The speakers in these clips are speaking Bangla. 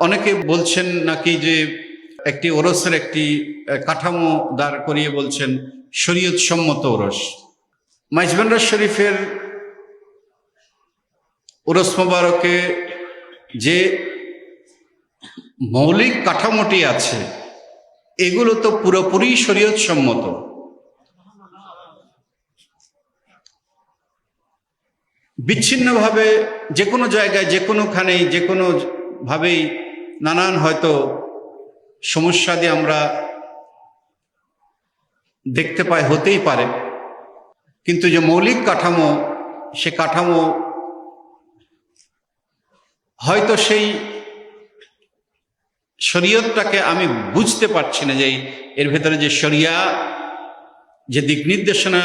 অনেকে বলছেন নাকি যে একটি ওরসের একটি কাঠামো দাঁড় করিয়ে বলছেন শরীয়ত সম্মত ওরস। মাইজবান্ডার শরীফের ওরস মোবারকে যে মৌলিক কাঠামোটি আছে এগুলো তো পুরোপুরি শরীয়ত সম্মত। বিচ্ছিন্নভাবে যে কোনো জায়গায় যে কোনোখানেই যে কোনো ভাবেই নানান হয়তো সমস্যা দিয়ে আমরা দেখতে পাই, হতেই পারে, কিন্তু যে মৌলিক কাঠামো সে কাঠামো হয়তো সেই শরীয়তটাকে আমি বুঝতে পারছি না যে এর ভেতরে যে শরিয়া যে দিক নির্দেশনা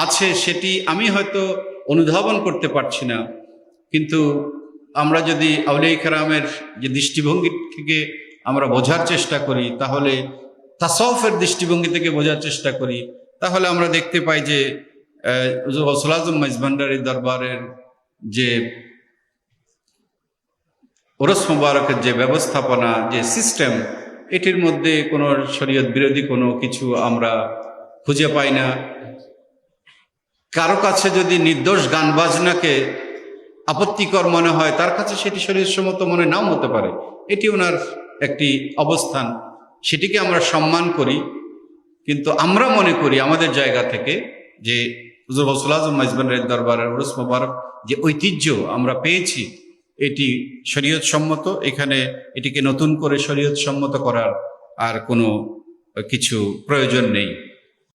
আছে সেটি আমি হয়তো অনুধাবন করতে পারছি না। কিন্তু আমরা যদি আউলিয়া কেরামের যে দৃষ্টিভঙ্গি থেকে আমরা বোঝার চেষ্টা করি, তাহলে তাসাউফের দৃষ্টিভঙ্গি থেকে বোঝার চেষ্টা করি, তাহলে আমরা দেখতে পাই যে গৌসুল আজম মাইজভান্ডারী দরবারের যে ওরস মোবারকের যে ব্যবস্থাপনা, যে সিস্টেম, এটির মধ্যে কোনো শরীয়ত বিরোধী কোনো কিছু আমরা খুঁজে পাই না। কারো কাছে যদি নির্দোষ গান বাজনাকে আপত্তিকর মনে হয়, তার কাছে সেটি শরীয়তসম্মত মনে নাও হতে পারে, এটি ওনার একটি অবস্থান, সেটিকে আমরা সম্মান করি। কিন্তু আমরা মনে করি আমাদের জায়গা থেকে যে হুজুর গৌসুল আজম মাইজভান্ডারী দরবারের ওরস মোবারক যে ঐতিহ্য আমরা পেয়েছি এটি শরীয়ত সম্মত। এখানে এটিকে নতুন করে শরীয়ত সম্মত করার আর কোনো কিছু প্রয়োজন নেই।